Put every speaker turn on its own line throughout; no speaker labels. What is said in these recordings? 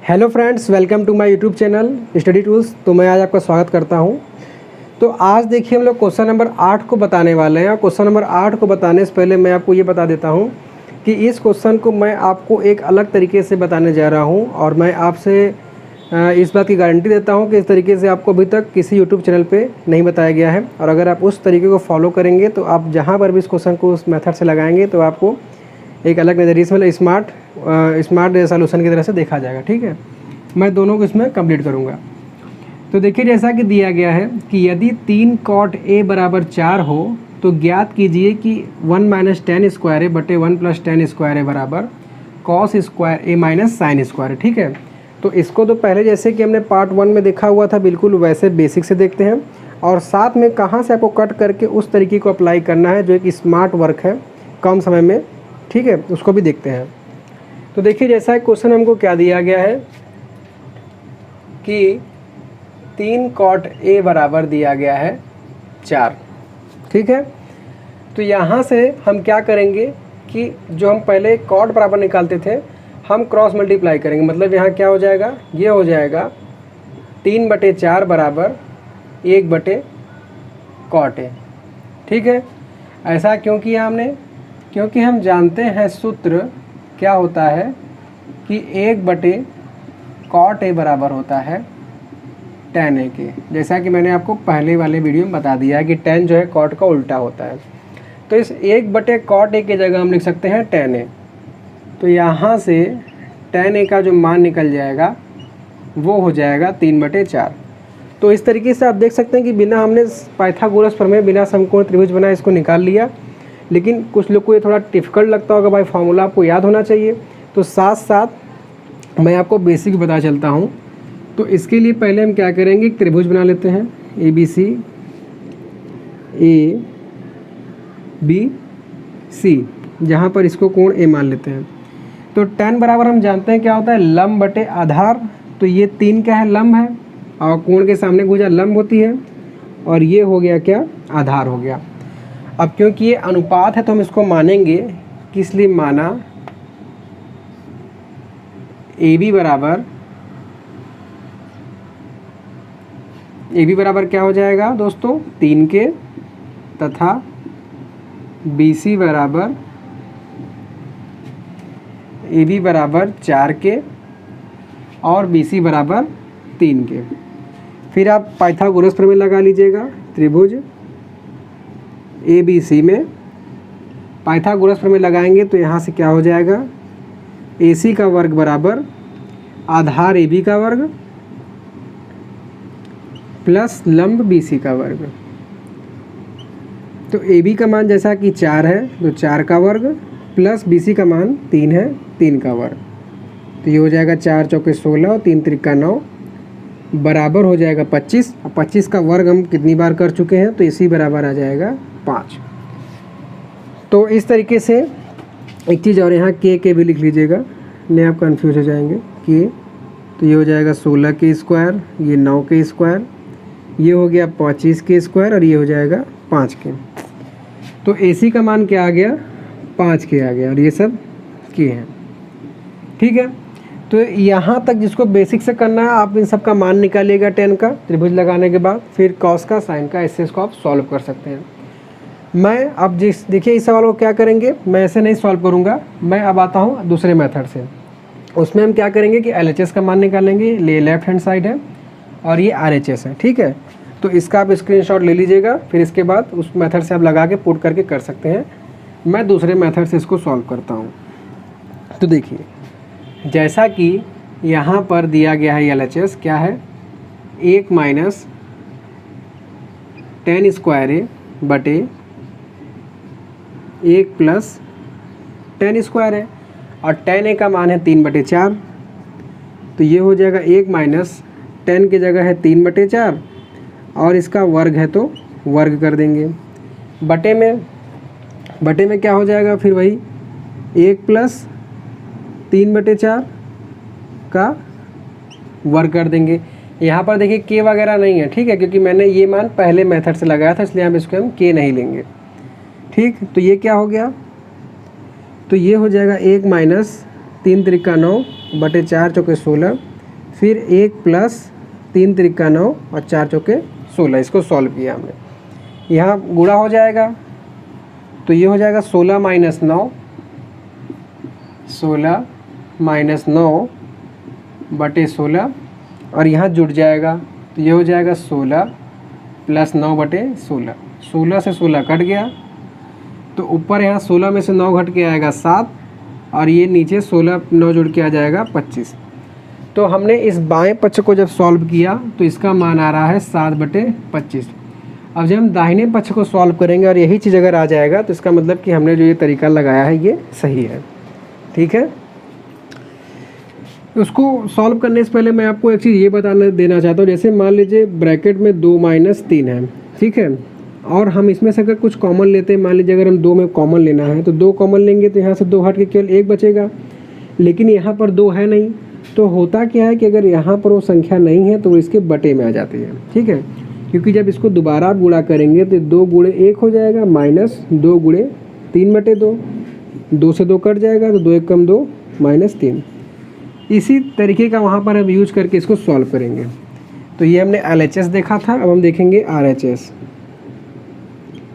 Hello friends, welcome to my YouTube channel study tools. तो मैं आज आपका स्वागत करता हूं। तो आज देखिए हम लोग क्वेश्चन नंबर 8 को बताने वाले हैं। क्वेश्चन नंबर 8 को बताने से पहले मैं आपको ये बता देता हूं कि इस क्वेश्चन को मैं आपको एक अलग तरीके से बताने जा रहा हूं और मैं आपसे इस बात की गारंटी देता हूं कि इस तरीके से आपको अभी तक किसी यूट्यूब चैनल पर नहीं बताया गया है। और अगर आप उस तरीके को फॉलो करेंगे तो आप जहाँ पर भी इस क्वेश्चन को उस मेथड से लगाएंगे तो आपको एक अलग नज़रिए से मतलब स्मार्ट सॉल्यूशन की तरह से देखा जाएगा। ठीक है, मैं दोनों को इसमें कंप्लीट करूँगा। तो देखिए जैसा कि दिया गया है कि यदि 3 cot a बराबर 4 हो तो ज्ञात कीजिए कि 1 माइनस टेन स्क्वायर ए बटे 1 प्लस टेन स्क्वायर ए बराबर कॉस स्क्वायर ए माइनस साइन स्क्वायर। ठीक है, तो इसको तो पहले जैसे कि हमने पार्ट 1 में देखा हुआ था बिल्कुल वैसे बेसिक से देखते हैं और साथ में कहाँ से आपको कट करके उस तरीके को अप्लाई करना है जो एक स्मार्ट वर्क है कम समय में। ठीक है, उसको भी देखते हैं। तो देखिए जैसा क्वेश्चन हमको क्या दिया गया है कि 3 cot a बराबर दिया गया है 4। ठीक है, तो यहाँ से हम क्या करेंगे कि जो हम पहले cot बराबर निकालते थे हम क्रॉस मल्टीप्लाई करेंगे। मतलब यहाँ क्या हो जाएगा, ये हो जाएगा 3/4 बराबर 1/cot a। ठीक है, ऐसा क्यों किया हमने? क्योंकि हम जानते हैं सूत्र क्या होता है कि 1/cot a बराबर होता है tan a के। जैसा कि मैंने आपको पहले वाले वीडियो में बता दिया है कि tan जो है cot का उल्टा होता है। तो इस 1/cot a की जगह हम लिख सकते हैं tan a। तो यहाँ से tan a का जो मान निकल जाएगा वो हो जाएगा 3/4। तो इस तरीके से आप देख सकते हैं कि बिना हमने पाइथागोरस प्रमेय बिना समकोण त्रिभुज बनाए इसको निकाल लिया। लेकिन कुछ लोग को ये थोड़ा डिफ़िकल्ट लगता होगा, भाई फार्मूला आपको याद होना चाहिए। तो साथ साथ मैं आपको बेसिक बता चलता हूँ। तो इसके लिए पहले हम क्या करेंगे, एक त्रिभुज बना लेते हैं ABC ABC, जहाँ पर इसको कोण A मान लेते हैं। तो tan बराबर हम जानते हैं क्या होता है, लंब बटे आधार। तो ये 3 क्या है, लंब है और कोण के सामने भुजा लंब होती है और ये हो गया क्या, आधार हो गया। अब क्योंकि ये अनुपात है तो हम इसको मानेंगे, किस लिए माना, AB बराबर क्या हो जाएगा दोस्तों, 3 के, तथा BC बराबर AB बराबर 4 के और BC बराबर 3 के। फिर आप पाइथागोरस प्रमेय लगा लीजिएगा। त्रिभुज ABC में पाइथागोरस प्रमेय लगाएंगे तो यहाँ से क्या हो जाएगा, AC का वर्ग बराबर आधार AB का वर्ग प्लस लंब BC का वर्ग। तो AB का मान जैसा कि 4 है तो 4 का वर्ग प्लस BC का मान 3 है, 3 का वर्ग। तो ये हो जाएगा 4 चौके 16 और 3 त्रिका 9 बराबर हो जाएगा 25। और 25 का वर्ग हम कितनी बार कर चुके हैं तो इसी बराबर आ जाएगा 5। तो इस तरीके से एक चीज़ और यहाँ के भी लिख लीजिएगा, नहीं आप कंफ्यूज हो जाएंगे। के तो ये हो जाएगा 16 के स्क्वायर, ये 9 के स्क्वायर, ये हो गया 25 के स्क्वायर और ये हो जाएगा 5 के। तो AC का मान क्या आ गया, 5 के आ गया और ये सब के हैं। ठीक है, तो यहाँ तक जिसको बेसिक से करना है आप इन सब का मान निकालिएगा tan का त्रिभुज लगाने के बाद, फिर cos का, sin का, इससे इसको आप सॉल्व कर सकते हैं। मैं अब देखिए इस सवाल को क्या करेंगे, मैं ऐसे नहीं सॉल्व करूँगा, मैं अब आता हूँ दूसरे मेथड से। उसमें हम क्या करेंगे कि LHS का मान निकालेंगे, ये लेफ्ट हैंड साइड है और ये RHS है। ठीक है, तो इसका आप स्क्रीनशॉट ले लीजिएगा, फिर इसके बाद उस मेथड से आप लगा के पुट करके कर सकते हैं। मैं दूसरे मेथड से इसको सॉल्व करता हूँ। तो देखिए जैसा कि यहाँ पर दिया गया है LHS क्या है, 1 माइनस टेन स्क्वायर ए बटे 1 प्लस टेन स्क्वायर है और tan a का मान है 3/4। तो ये हो जाएगा 1 माइनस टेन की जगह है 3/4 और इसका वर्ग है तो वर्ग कर देंगे। बटे में क्या हो जाएगा, फिर वही 1 प्लस 3/4 का वर्ग कर देंगे। यहाँ पर देखिए के वगैरह नहीं है। ठीक है, क्योंकि मैंने ये मान पहले मेथड से लगाया था इसलिए हम इसको के नहीं लेंगे। ठीक, तो ये क्या हो गया, तो ये हो जाएगा 1 माइनस 3 त्रिका 9 बटे 4 चौके 16 फिर 1 प्लस 3 त्रिका 9 और 4 चौके 16, इसको सॉल्व किया हमने। यहाँ गुणा हो जाएगा तो ये हो जाएगा 16 माइनस 9, 16 माइनस 9 बटे 16, और यहाँ जुड़ जाएगा तो ये हो जाएगा 16 प्लस 9 बटे 16। 16 से 16 कट गया तो ऊपर यहाँ 16 में से 9 घट के आएगा 7, और ये नीचे 16 9 जुड़ के आ जाएगा 25। तो हमने इस बाएं पक्ष को जब सॉल्व किया तो इसका मान आ रहा है 7 बटे 25। अब जब हम दाहिने पक्ष को सॉल्व करेंगे और यही चीज़ अगर आ जाएगा तो इसका मतलब कि हमने जो ये तरीका लगाया है ये सही है। ठीक है, उसको सॉल्व करने से पहले मैं आपको एक चीज़ ये देना चाहता हूँ। जैसे मान लीजिए ब्रैकेट में 2 माइनस 3 है, ठीक है, और हम इसमें से अगर कुछ कॉमन लेते हैं, मान लीजिए अगर हम 2 में कॉमन लेना है तो 2 कॉमन लेंगे तो यहाँ से 2 हट के केवल 1 बचेगा, लेकिन यहाँ पर 2 है नहीं। तो होता क्या है कि अगर यहाँ पर वो संख्या नहीं है तो वो इसके बटे में आ जाती है। ठीक है, क्योंकि जब इसको दोबारा आप गुणा करेंगे तो 2 गुणे 1 हो जाएगा माइनस 2 गुणे 3 बटे 2, 2 से 2 कट जाएगा तो 2 1 कम 2 माइनस 3। इसी तरीके का वहाँ पर हम यूज करके इसको सॉल्व करेंगे। तो ये हमने LHS देखा था, अब हम देखेंगे RHS।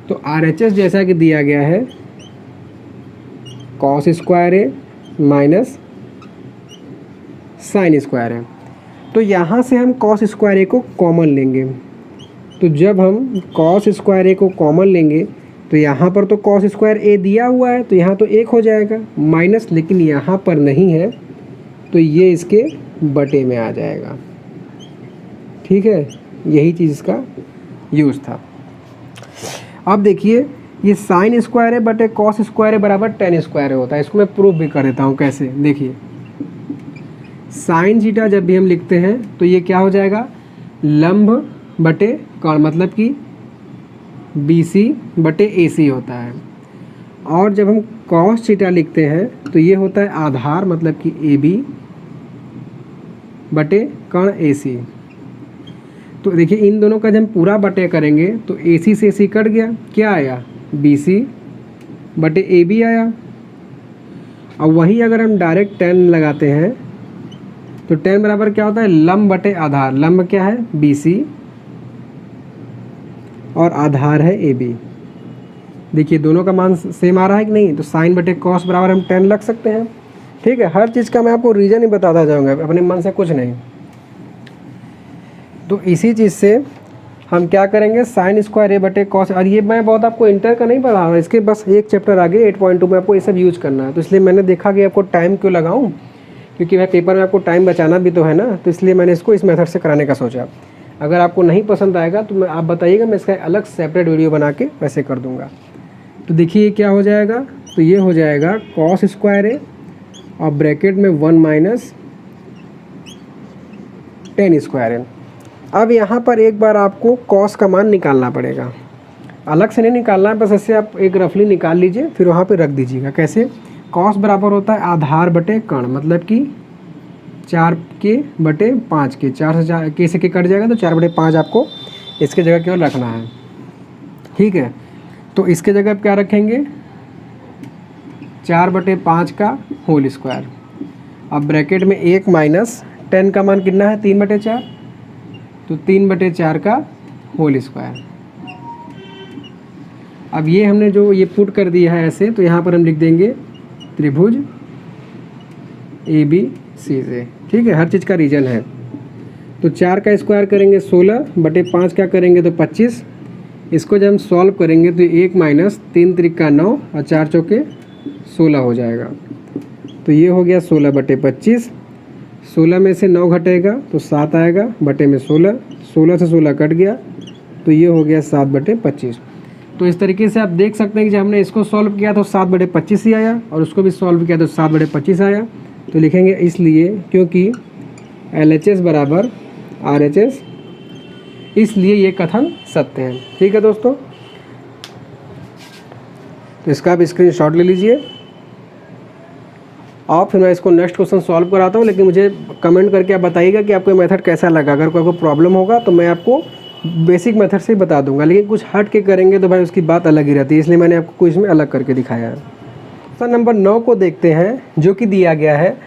तो RHS जैसा कि दिया गया है कॉस स्क्वायर ए माइनस साइन स्क्वायर है। तो यहाँ से हम कॉस स्क्वायर ए को कॉमन लेंगे। तो जब हम कॉस स्क्वायर ए को कॉमन लेंगे तो यहाँ पर तो कॉस स्क्वायर ए दिया हुआ है तो यहाँ तो 1 हो जाएगा माइनस, लेकिन यहाँ पर नहीं है तो ये इसके बटे में आ जाएगा। ठीक है, यही चीज़ इसका यूज़ था। अब देखिए ये साइन स्क्वायर है बटे कॉस स्क्वायर है बराबर टेन स्क्वायर होता है। इसको मैं प्रूफ भी कर देता हूँ कैसे। देखिए साइन जीटा जब भी हम लिखते हैं तो ये क्या हो जाएगा, लंब बटे कोण, मतलब कि BC बटे AC होता है। और जब हम कॉस थीटा लिखते हैं तो ये होता है आधार, मतलब कि AB बटे कोण AC। तो देखिए इन दोनों का जब हम पूरा बटे करेंगे तो AC से AC कट गया, क्या आया, BC बटे AB आया। और वही अगर हम डायरेक्ट टेन लगाते हैं तो टेन बराबर क्या होता है, लंब बटे आधार। लंब क्या है, BC और आधार है AB। देखिए दोनों का मान सेम आ रहा है कि नहीं, तो साइन बटे कॉस बराबर हम 10 लग सकते हैं। ठीक है, हर चीज़ का मैं आपको रीज़न ही बताता जाऊंगा, अपने मन से कुछ नहीं। तो इसी चीज़ से हम क्या करेंगे, साइन स्क्वायर ए बटे कॉस। और ये मैं बहुत आपको इंटर का नहीं पढ़ा रहा हूँ, इसके बस एक चैप्टर आगे 8.2 में आपको ये सब यूज़ करना है। तो इसलिए मैंने देखा कि आपको टाइम क्यों लगाऊँ, क्योंकि मैं पेपर में आपको टाइम बचाना भी तो है ना, तो इसलिए मैंने इसको इस मेथड से कराने का सोचा। अगर आपको नहीं पसंद आएगा तो आप बताइएगा, मैं इसका अलग सेपरेट वीडियो बना के वैसे कर दूँगा। तो देखिए क्या हो जाएगा, तो ये हो जाएगा कॉस स्क्वायर ए और ब्रैकेट में 1 माइनस टेन स्क्वायर ए। अब यहाँ पर एक बार आपको कॉस का मान निकालना पड़ेगा, अलग से नहीं निकालना है, बस ऐसे आप एक रफली निकाल लीजिए फिर वहाँ पे रख दीजिएगा। कैसे, कॉस बराबर होता है आधार बटे कोण, मतलब कि 4 के बटे 5 के, 4 से 4 के से के कट जाएगा तो 4 बटे 5 आपको इसके जगह केवल रखना है। ठीक है, तो इसके जगह आप क्या रखेंगे, 4 बटे 5 का होल स्क्वायर। अब ब्रैकेट में 1 माइनस 10 का मान कितना है, 3 बटे 4, तो 3 बटे 4 का होल स्क्वायर। अब ये हमने जो ये पुट कर दिया है ऐसे, तो यहाँ पर हम लिख देंगे त्रिभुज ABC से। ठीक है, हर चीज़ का रीजन है। तो 4 का स्क्वायर करेंगे 16 बटे 5 का करेंगे तो 25। इसको जब हम सॉल्व करेंगे तो 1 माइनस 3 त्रिका 9 और 4 चौके 16 हो जाएगा। तो ये हो गया 16 बटे 25। 16 में से 9 घटेगा तो 7 आएगा बटे में 16, 16 से 16 कट गया तो ये हो गया 7 बटे 25। तो इस तरीके से आप देख सकते हैं कि जब हमने इसको सॉल्व किया तो 7 बटे 25 ही आया, और उसको भी सॉल्व किया तो 7 बटे 25 आया। तो लिखेंगे इसलिए क्योंकि LHS बराबर RHS, इसलिए ये कथन सत्य है। ठीक है दोस्तों, तो इसका आप स्क्रीनशॉट ले लीजिए और फिर मैं इसको नेक्स्ट क्वेश्चन सॉल्व कराता हूँ। लेकिन मुझे कमेंट करके आप बताइएगा कि आपको मेथड कैसा लगा। अगर कोई प्रॉब्लम होगा तो मैं आपको बेसिक मेथड से ही बता दूंगा, लेकिन कुछ हट के करेंगे तो भाई उसकी बात अलग ही रहती है, इसलिए मैंने आपको कुछ में अलग करके दिखाया है। क्वेश्चन नंबर 9 को देखते हैं, जो कि दिया गया है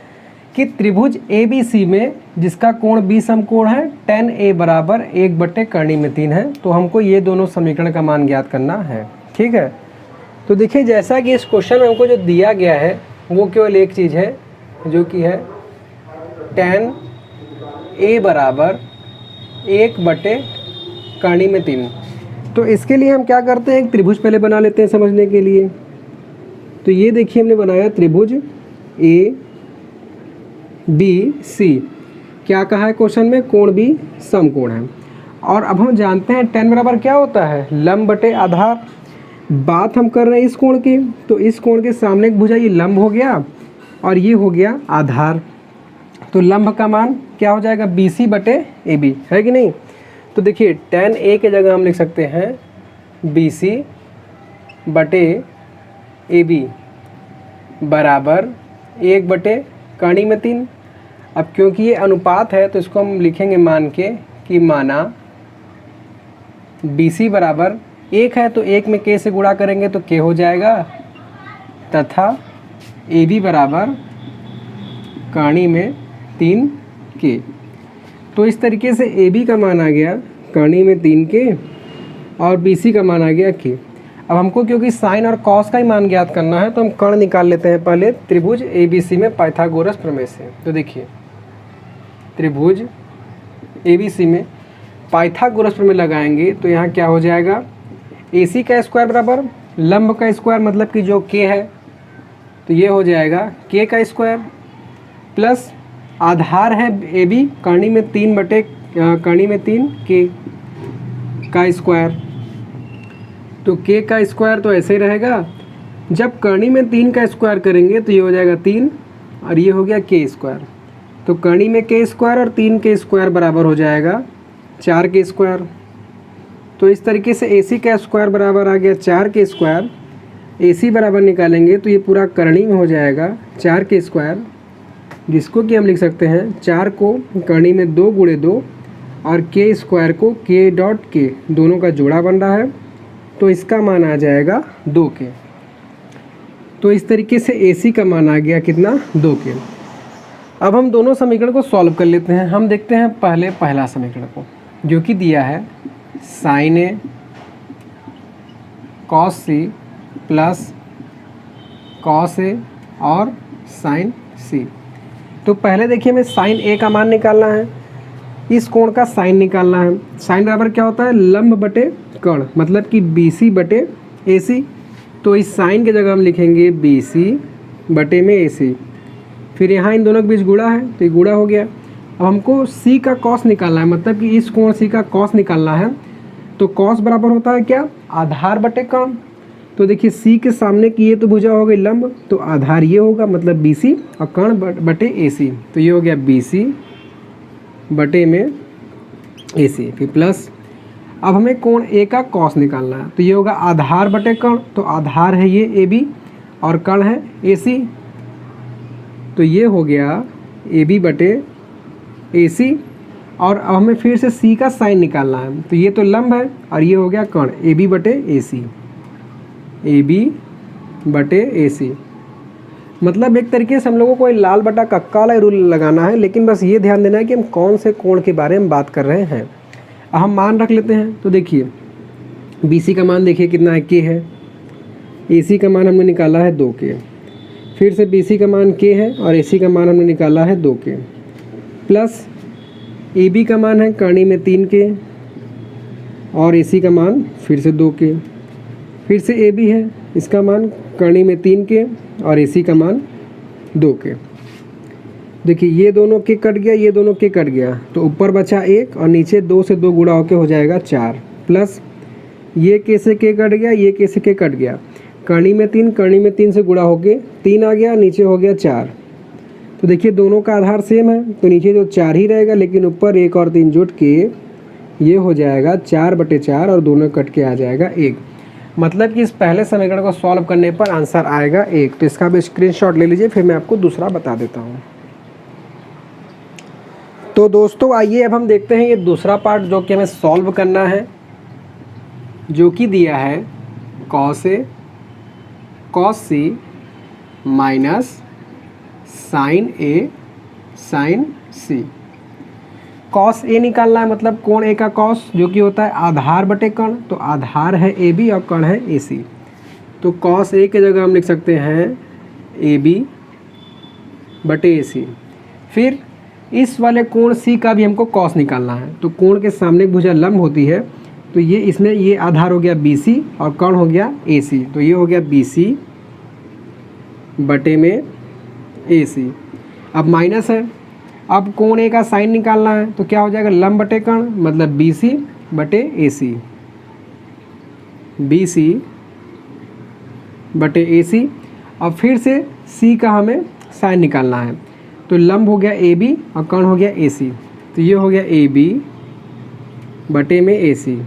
कि त्रिभुज ABC में जिसका कोण B समकोण है tan A बराबर 1/कर्णी में 3 है। तो हमको ये दोनों समीकरण का मान ज्ञात करना है। ठीक है, तो देखिए जैसा कि इस क्वेश्चन में हमको जो दिया गया है वो केवल एक चीज़ है जो कि है tan A बराबर 1/कर्णी में 3। तो इसके लिए हम क्या करते हैं, एक त्रिभुज पहले बना लेते हैं समझने के लिए। तो ये देखिए हमने बनाया त्रिभुज ABC। क्या कहा है क्वेश्चन में, कोण B समकोण है। और अब हम जानते हैं tan बराबर क्या होता है, लंब बटे आधार। बात हम कर रहे हैं इस कोण की, तो इस कोण के सामने एक भुजा, ये लंब हो गया और ये हो गया आधार। तो लंब का मान क्या हो जाएगा, BC बटे AB, है कि नहीं। तो देखिए tan A के जगह हम लिख सकते हैं BC बटे AB बराबर 1/कर्णी में 3। अब क्योंकि ये अनुपात है तो इसको हम लिखेंगे मान के कि माना BC बराबर 1 है तो 1 में K से गुणा करेंगे तो K हो जाएगा, तथा AB बराबर कर्णी में 3K। तो इस तरीके से AB का मान आ गया कर्णी में 3K और BC का मान आ गया K। अब हमको क्योंकि साइन और कॉस का ही मान ज्ञात करना है तो हम कर्ण निकाल लेते हैं पहले त्रिभुज ABC में पाइथागोरस प्रमेय से। तो देखिए त्रिभुज ABC में पाइथागोरस प्रमेय लगाएंगे तो यहाँ क्या हो जाएगा, AC का स्क्वायर बराबर लंब का स्क्वायर मतलब कि जो K है, तो ये हो जाएगा K का स्क्वायर प्लस आधार है AB कर्णी में 3/कर्णी में 3K का स्क्वायर। तो K का स्क्वायर तो ऐसे ही रहेगा, जब कर्णी में 3 का स्क्वायर करेंगे तो ये हो जाएगा 3 और ये हो गया K स्क्वायर। तो कर्णी में K स्क्वायर और 3K स्क्वायर बराबर हो जाएगा 4K स्क्वायर। तो इस तरीके से AC का स्क्वायर बराबर आ गया 4K स्क्वायर। AC बराबर निकालेंगे तो ये पूरा कर्णी में हो जाएगा 4K स्क्वायर, जिसको कि हम लिख सकते हैं 4 को कर्णी में 2 × 2 और K स्क्वायर को K.K दोनों का जोड़ा बन रहा है, तो इसका मान आ जाएगा 2K। तो इस तरीके से AC का मान आ गया कितना, 2K। अब हम दोनों समीकरण को सॉल्व कर लेते हैं। हम देखते हैं पहले पहला समीकरण को जो कि दिया है sin A cos C plus cos A और sin C। तो पहले देखिए हमें sin A का मान निकालना है, इस कोण का साइन निकालना है। साइन बराबर क्या होता है, लंब बटे कर्ण, मतलब कि BC बटे AC। तो इस साइन की जगह हम लिखेंगे BC बटे में AC। फिर यहाँ इन दोनों के बीच गुणा है तो ये गुणा हो गया। अब हमको C का कॉस निकालना है, मतलब कि इस कोण C का कॉस निकालना है। तो कॉस बराबर होता है क्या, आधार बटे कर्ण। तो देखिए C के सामने की ये तो भुजा हो गई लंब, तो आधार ये होगा मतलब BC और कर्ण बटे AC। तो ये हो गया BC बटे में AC। फिर प्लस अब हमें कोण A का कॉस निकालना है, तो ये होगा आधार बटे कर्ण। तो आधार है ये AB और कर्ण है AC, तो ये हो गया AB बटे AC। और अब हमें फिर से C का साइन निकालना है, तो ये तो लंब है और ये हो गया कर्ण AB बटे AC। AB बटे AC मतलब एक तरीके से हम लोगों को लाल बटा कक्का वाला रूल लगाना है, लेकिन बस ये ध्यान देना है कि हम कौन से कोण के बारे में बात कर रहे हैं। अब हम मान रख लेते हैं। तो देखिए BC का मान देखिए कितना है, K है। AC का मान हमने निकाला है 2K। फिर से BC का मान K है और AC का मान हमने निकाला है 2K। प्लस AB का मान है कर्णी में 3K और AC का मान फिर से 2K। फिर से AB है, इसका मान कर्णी में 3K और AC का मान 2K। देखिए ये दोनों K कट गया, ये दोनों K कट गया, तो ऊपर बचा 1 और नीचे 2 से 2 गुणा होकर हो जाएगा 4। प्लस ये K से K कट गया, ये K से K कट गया, कर्णी में 3, कर्णी में 3 से गुणा होके 3 आ गया, नीचे हो गया 4। तो देखिए दोनों का आधार सेम है तो नीचे तो 4 ही रहेगा, लेकिन ऊपर 1 और 3 जुट के ये हो जाएगा 4/4 और दोनों कट के आ जाएगा 1। मतलब कि इस पहले समीकरण को सॉल्व करने पर आंसर आएगा 1। तो इसका भी स्क्रीनशॉट ले लीजिए, फिर मैं आपको दूसरा बता देता हूँ। तो दोस्तों आइए अब हम देखते हैं ये दूसरा पार्ट जो कि हमें सॉल्व करना है, जो कि दिया है cos A cos C minus sin A sine C. Cos A निकालना है, मतलब कोण ए का कॉस जो कि होता है आधार बटे कर्ण, तो आधार है ए बी और कर्ण है ए सी। तो कॉस ए के जगह हम लिख सकते हैं ए बी बटे ए सी। फिर इस वाले कोण सी का भी हमको कॉस निकालना है, तो कोण के सामने भुजा लंब होती है, तो ये इसमें ये आधार हो गया बी सी और कर्ण हो गया ए सी, तो ये हो गया बी सी बटे में ए सी। अब माइनस है, अब कोण ए का साइन निकालना है, तो क्या हो जाएगा लंब बटे कर्ण, मतलब बी सी बटे ए सी, बी सी बटे ए सी। अब फिर से सी का हमें साइन निकालना है, तो लंब हो गया ए बी और कर्ण हो गया ए सी, तो ये हो गया ए बी बटे में ए सी।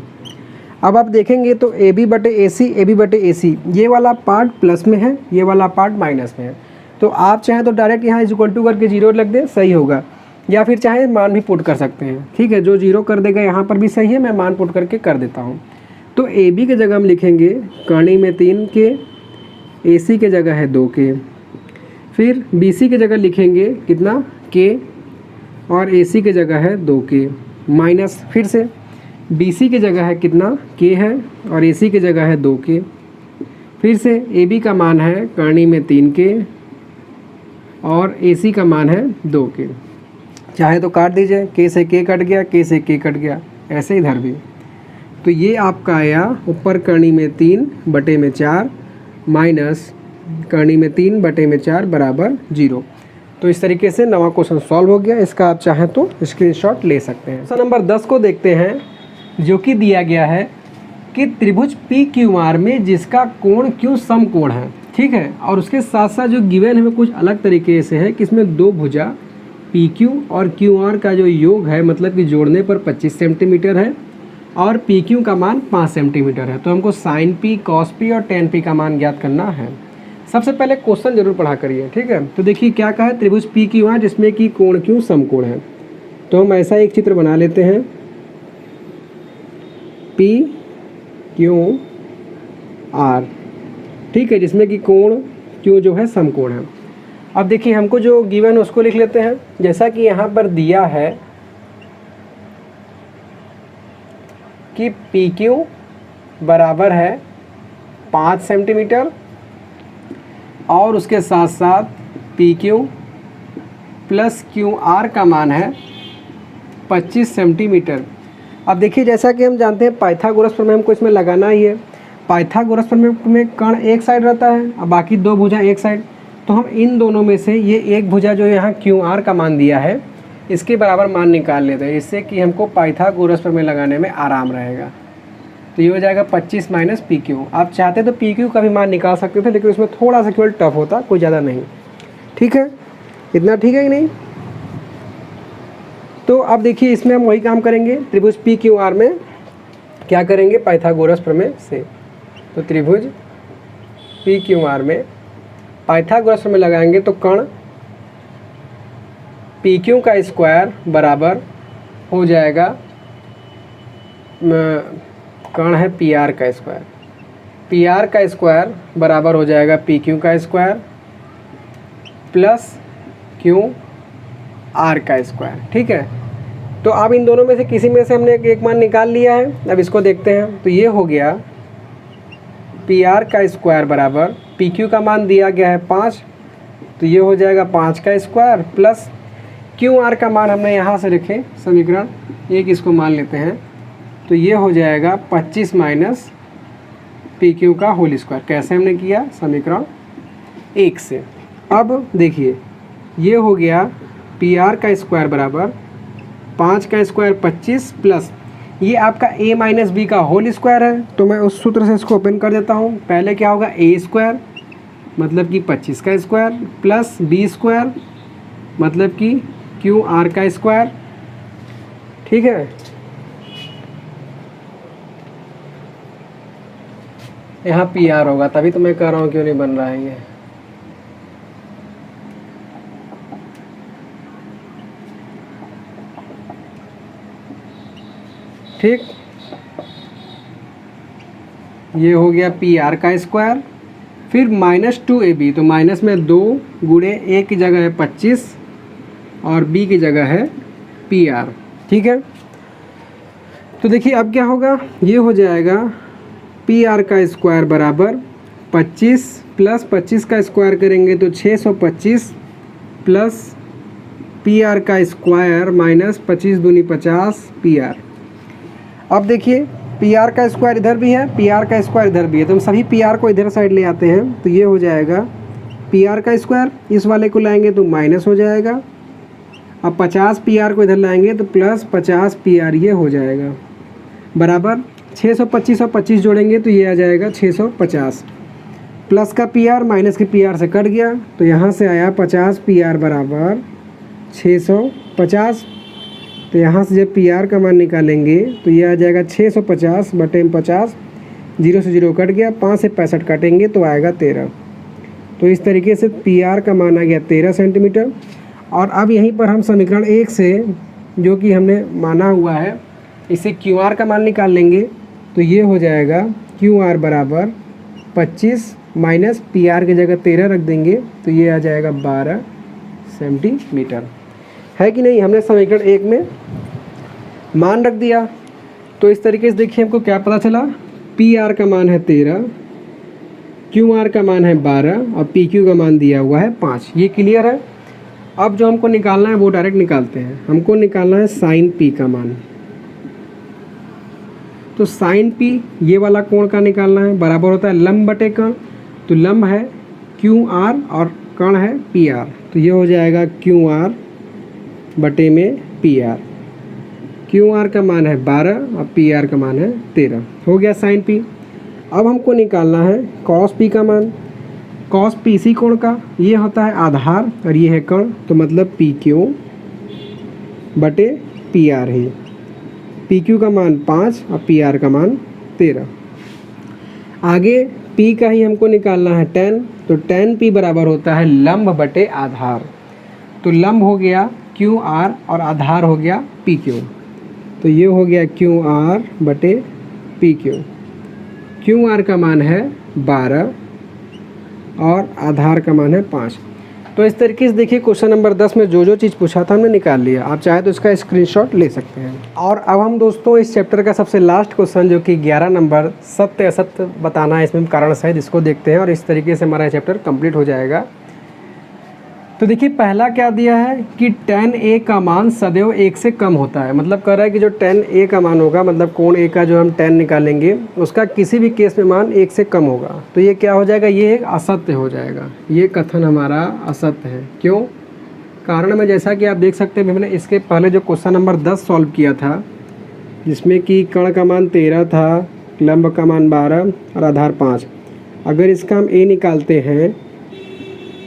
अब आप देखेंगे तो ए बी बटे ए सी, ए बी बटे ए सी, ये वाला पार्ट प्लस में है, ये वाला पार्ट माइनस में है। तो आप चाहें तो डायरेक्ट यहाँ इज इक्वल टू करके जीरो रख दें, सही होगा, या फिर चाहे मान भी पुट कर सकते हैं, ठीक है। जो जीरो कर देगा यहाँ पर भी सही है, मैं मान पुट करके कर देता हूँ। तो ए बी की जगह हम लिखेंगे कर्णी में 3 के, ए सी के जगह है 2 के, फिर बी सी की जगह लिखेंगे कितना के, और ए सी की जगह है 2 के, माइनस फिर से बी सी की जगह है कितना के है, और ए सी की जगह है 2 के, फिर से ए बी का मान है कर्णी में 3 के और ए सी का मान है 2 के। चाहे तो काट दीजिए, के से के कट गया, के से के कट गया, ऐसे इधर भी। तो ये आपका आया ऊपर कर्णी में 3 बटे में 4 माइनस कर्णी में 3 बटे में 4 बराबर 0। तो इस तरीके से नवा क्वेश्चन सॉल्व हो गया। इसका आप चाहें तो स्क्रीनशॉट ले सकते हैं। क्वेश्चन नंबर 10 को देखते हैं, जो कि दिया गया है कि त्रिभुज पी क्यू आर में जिसका कोण क्यू समकोण है, ठीक है। और उसके साथ साथ जो गिवन है कुछ अलग तरीके से है कि इसमें दो भुजा पी क्यू और क्यू आर का जो योग है, मतलब कि जोड़ने पर 25 सेंटीमीटर है और पी क्यू का मान 5 सेंटीमीटर है। तो हमको साइन पी, कॉस पी और टेन पी का मान ज्ञात करना है। सबसे पहले क्वेश्चन जरूर पढ़ा करिए, ठीक है। तो देखिए क्या कहा है, त्रिभुज पी क्यू आर जिसमें कि कोण क्यू समकोण है। तो हम ऐसा एक चित्र बना लेते हैं, पी क्यू आर, ठीक है, जिसमें कि कोण क्यू जो है समकोण है। अब देखिए हमको जो गिवन है उसको लिख लेते हैं। जैसा कि यहाँ पर दिया है कि पी क्यू बराबर है 5 सेंटीमीटर और उसके साथ साथ P Q plus Q R का मान है 25 सेंटीमीटर। अब देखिए जैसा कि हम जानते हैं पाइथागोरस प्रमेय हमको इसमें लगाना ही है। पाइथागोरस प्रमेय में कर्ण एक साइड रहता है और बाकी दो भुजा एक साइड, तो हम इन दोनों में से ये एक भुजा जो यहाँ क्यू आर का मान दिया है इसके बराबर मान निकाल लेते हैं, इससे कि हमको पाइथागोरस प्रमेय लगाने में आराम रहेगा। तो ये हो जाएगा 25 माइनस पी क्यू। आप चाहते तो पी क्यू का भी मान निकाल सकते थे, लेकिन उसमें थोड़ा सा केवल टफ होता, कोई ज़्यादा नहीं, ठीक है। इतना ठीक है कि नहीं। तो अब देखिए इसमें हम वही काम करेंगे, त्रिभुज पी क्यू आर में क्या करेंगे, पाइथागोरस प्रमेय से। तो त्रिभुज पी क्यू आर में पाइथागोरस प्रमेय लगाएंगे तो कर्ण पी क्यू का स्क्वायर बराबर हो जाएगा, कर्ण है पी आर का स्क्वायर, पी आर का स्क्वायर बराबर हो जाएगा पी क्यू का स्क्वायर प्लस क्यू आर का स्क्वायर, ठीक है। तो अब इन दोनों में से किसी में से हमने एक मान निकाल लिया है। अब इसको देखते हैं, तो ये हो गया पी आर का स्क्वायर बराबर पी क्यू का मान दिया गया है 5, तो ये हो जाएगा 5 का स्क्वायर प्लस क्यू आर का मान हमने यहाँ से लिखे समीकरण एक, इसको मान लेते हैं, तो ये हो जाएगा 25 माइनस पी क्यू का होल स्क्वायर। कैसे हमने किया, समीकरण 1 से। अब देखिए ये हो गया पी आर का स्क्वायर बराबर 5 का स्क्वायर 25 प्लस ये आपका a माइनस बी का होल स्क्वायर है। तो मैं उस सूत्र से इसको ओपन कर देता हूँ। पहले क्या होगा, a स्क्वायर मतलब कि 25 का स्क्वायर प्लस b स्क्वायर मतलब कि क्यू आर का स्क्वायर, ठीक है। यहाँ पी आर होगा, तभी तो मैं कह रहा हूँ क्यों नहीं बन रहा है ये। ठीक, ये हो गया पी आर का स्क्वायर, फिर -2ab, तो माइनस में 2 गुणे a की जगह है 25 और बी की जगह है पी आर। ठीक है, तो देखिए अब क्या होगा, ये हो जाएगा पी आर का स्क्वायर बराबर 25 प्लस 25 का स्क्वायर करेंगे तो 625 प्लस पी आर का स्क्वायर माइनस 25 दूनी 50 पी आर। अब देखिए पी आर का स्क्वायर इधर भी है, पी आर का स्क्वायर इधर भी है, तो हम सभी पी आर को इधर साइड ले आते हैं तो ये हो जाएगा पी आर का स्क्वायर, इस वाले को लाएंगे तो माइनस हो जाएगा। अब 50 पी आर को इधर लाएंगे तो प्लस 50 पी आर ये हो जाएगा बराबर 625 और 25 जोड़ेंगे तो ये आ जाएगा 650 प्लस का पी आर माइनस के पी आर से कट गया तो यहाँ से आया 50 पी आर बराबर 650। तो यहाँ से जब पी आर का मान निकालेंगे तो ये आ जाएगा 650 बटे 50, 0 से 0 कट गया, 5 से 65 काटेंगे तो आएगा 13। तो इस तरीके से पी आर का मान आ गया 13 सेंटीमीटर। और अब यहीं पर हम समीकरण 1 से जो कि हमने माना हुआ है इसे क्यू आर का मान निकाल लेंगे तो ये हो जाएगा क्यू आर बराबर 25 माइनस पी आर की जगह 13 रख देंगे तो ये आ जाएगा 12 सेंटीमीटर। है कि नहीं, हमने समीकरण 1 में मान रख दिया। तो इस तरीके से देखिए हमको क्या पता चला, पी आर का मान है 13, क्यू आर का मान है 12 और पी क्यू का मान दिया हुआ है 5। ये क्लियर है। अब जो हमको निकालना है वो डायरेक्ट निकालते हैं। हमको निकालना है साइन पी का मान। तो साइन पी ये वाला कोण का निकालना है, बराबर होता है लंब बटे कण। तो लंब है क्यू आर और कण है पी आर, तो ये हो जाएगा क्यू आर बटे में पी आर। क्यू आर का मान है 12 और पी आर का मान है 13। हो गया साइन पी। अब हमको निकालना है कॉस पी का मान। कॉस पी इसी कोण का, ये होता है आधार और ये है कण, तो मतलब पी क्यू बटे पी आर है। पी क्यू का मान 5 और पी आर का मान 13। आगे पी का ही हमको निकालना है tan, तो tan पी बराबर होता है लंब बटे आधार। तो लंब हो गया क्यू आर और आधार हो गया पी क्यू, तो ये हो गया क्यू आर बटे पी क्यू। क्यू आर का मान है 12 और आधार का मान है 5। तो इस तरीके से देखिए क्वेश्चन नंबर 10 में जो चीज़ पूछा था हमने निकाल लिया। आप चाहे तो इसका स्क्रीनशॉट ले सकते हैं। और अब हम दोस्तों इस चैप्टर का सबसे लास्ट क्वेश्चन जो कि 11 नंबर सत्य असत्य बताना है इसमें कारण सहित, इसको देखते हैं और इस तरीके से हमारा चैप्टर कंप्लीट हो जाएगा। तो देखिए पहला क्या दिया है कि tan a का मान सदैव 1 से कम होता है। मतलब कह रहा है कि जो tan a का मान होगा, मतलब कोण a का जो हम tan निकालेंगे उसका किसी भी केस में मान 1 से कम होगा। तो ये क्या हो जाएगा, ये एक असत्य हो जाएगा। ये कथन हमारा असत्य है। क्यों? कारण में जैसा कि आप देख सकते हैं मैंने इसके पहले जो क्वेश्चन नंबर 10 सॉल्व किया था जिसमें कि कण का मान 13 था, लंब का मान 12 और आधार 5। अगर इसका हम a निकालते हैं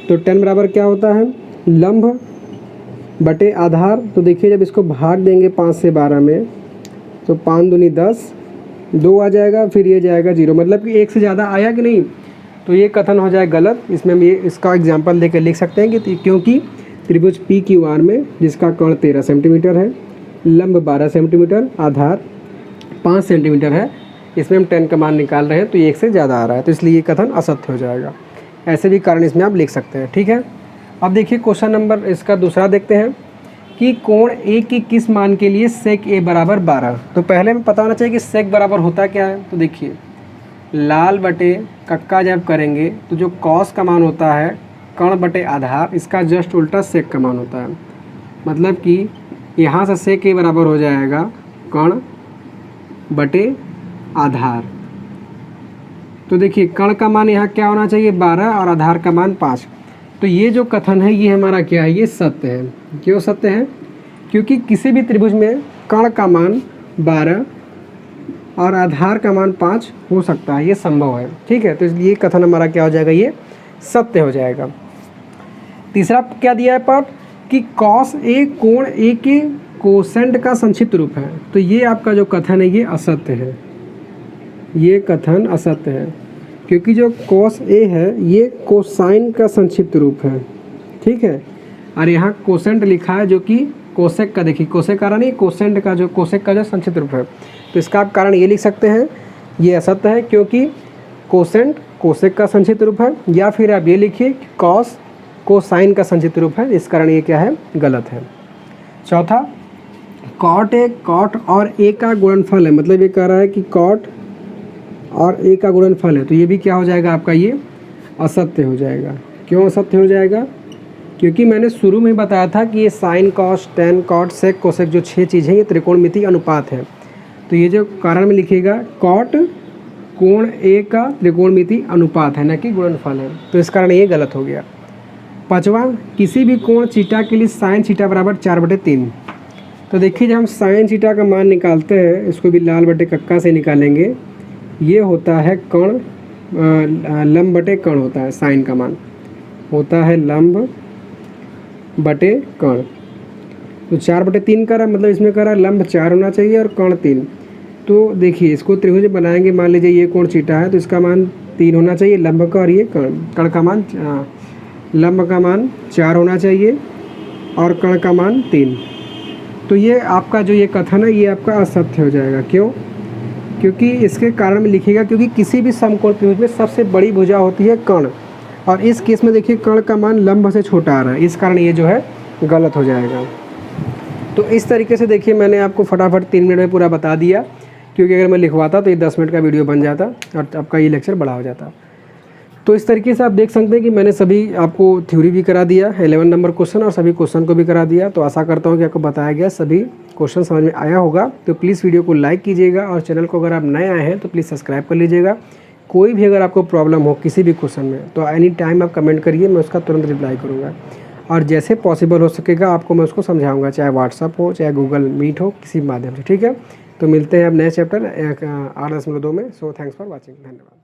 तो tan बराबर क्या होता है लंब बटे आधार। तो देखिए जब इसको भाग देंगे 5 से 12 में तो 5 दूनी 10, 2 आ जाएगा, फिर ये जाएगा 0, मतलब कि 1 से ज़्यादा आया कि नहीं। तो ये कथन हो जाए गलत। इसमें हम ये इसका एग्जांपल देकर लिख सकते हैं कि क्योंकि त्रिभुज पी क्यू आर में जिसका कर्ण 13 सेंटीमीटर है, लंब 12 सेंटीमीटर, आधार 5 सेंटीमीटर है, इसमें हम tan का मान निकाल रहे हैं तो ये 1 से ज़्यादा आ रहा है, तो इसलिए ये कथन असत्य हो जाएगा। ऐसे भी कारण इसमें आप लिख सकते हैं। ठीक है, अब देखिए क्वेश्चन नंबर इसका दूसरा देखते हैं कि कोण ए की किस मान के लिए सेक ए बराबर 12। तो पहले में पता होना चाहिए कि सेक बराबर होता क्या है। तो देखिए लाल बटे कक्का जब करेंगे तो जो कॉस का मान होता है कर्ण बटे आधार, इसका जस्ट उल्टा सेक का मान होता है। मतलब कि यहाँ से सेक ए बराबर हो जाएगा कर्ण बटे आधार। तो देखिए कर्ण का मान यहाँ क्या होना चाहिए 12 और आधार का मान 5। तो ये जो कथन है ये हमारा क्या है, ये सत्य है। क्यों सत्य है? क्योंकि किसी भी त्रिभुज में कर्ण का मान 12 और आधार का मान 5 हो सकता है, ये संभव है। ठीक है, तो इसलिए कथन हमारा क्या हो जाएगा, ये सत्य हो जाएगा। तीसरा क्या दिया है पार्ट कि कॉस ए कोण ए के कोसेंट का संक्षिप्त रूप है। तो ये आपका जो कथन है ये असत्य है, ये कथन असत्य है क्योंकि जो कॉस ए है ये कोसाइन का संक्षिप्त रूप है। ठीक है, और यहाँ कोसेंट लिखा है जो कि कोसेक का, देखिए कोसेक कारण नहीं, कोसेंट का जो कोसेक का जो संक्षिप्त रूप है। तो इसका आप कारण ये लिख सकते हैं ये असत्य है क्योंकि कोसेंट कोसेक का संक्षिप्त रूप है, या फिर आप ये लिखिए कॉस कोसाइन का संचित रूप है, इस कारण ये क्या है, गलत है। चौथा, कॉट और ए का गुणनफल है, मतलब ये कह रहा है कि कॉट और ए का गुणनफल है, तो ये भी क्या हो जाएगा आपका, ये असत्य हो जाएगा। क्यों असत्य हो जाएगा? क्योंकि मैंने शुरू में बताया था कि ये sine cos tan cot sec cosec जो 6 चीज़ें ये त्रिकोणमिति अनुपात है। तो ये जो कारण में लिखिएगा कॉट कोण ए का त्रिकोणमिति अनुपात है, न कि गुणनफल है, तो इस कारण ये गलत हो गया। पाँचवा, किसी भी कोण थीटा के लिए साइन थीटा बराबर 4/3। तो देखिए जब हम साइन थीटा का मान निकालते हैं, इसको भी लाल बटे कक्का से निकालेंगे, ये होता है कण लंब बटे कण होता है, साइन का मान होता है लंब बटे कण। तो 4/3 का रहा, मतलब इसमें कह रहा है लंब 4 होना चाहिए और कण 3। तो देखिए इसको त्रिभुज बनाएंगे, मान लीजिए ये कोण थीटा है तो इसका मान 3 होना चाहिए लंब का, और ये कण का मान लंब का मान 4 होना चाहिए और कण का मान 3। तो ये आपका जो ये कथन है ये आपका असत्य हो जाएगा। क्यों? क्योंकि इसके कारण में लिखिएगा, क्योंकि किसी भी समकोण त्रिभुज में सबसे बड़ी भुजा होती है कण, और इस केस में देखिए कण का मान लंब से छोटा आ रहा है, इस कारण ये जो है गलत हो जाएगा। तो इस तरीके से देखिए मैंने आपको फटाफट 3 मिनट में पूरा बता दिया, क्योंकि अगर मैं लिखवाता तो ये 10 मिनट का वीडियो बन जाता और आपका ये लेक्चर बड़ा हो जाता। तो इस तरीके से आप देख सकते हैं कि मैंने सभी आपको थ्योरी भी करा दिया, 11 नंबर क्वेश्चन, और सभी क्वेश्चन को भी करा दिया। तो आशा करता हूँ कि आपको बताया गया सभी क्वेश्चन समझ में आया होगा। तो प्लीज़ वीडियो को लाइक कीजिएगा, और चैनल को अगर आप नए आए हैं तो प्लीज़ सब्सक्राइब कर लीजिएगा। कोई भी अगर आपको प्रॉब्लम हो किसी भी क्वेश्चन में तो एनी टाइम आप कमेंट करिए, मैं उसका तुरंत रिप्लाई करूँगा, और जैसे पॉसिबल हो सकेगा आपको मैं उसको समझाऊँगा, चाहे व्हाट्सअप हो चाहे गूगल मीट हो, किसी माध्यम से। ठीक है, तो मिलते हैं अब नए चैप्टर 8.2 में। सो थैंक्स फॉर वॉचिंग, धन्यवाद।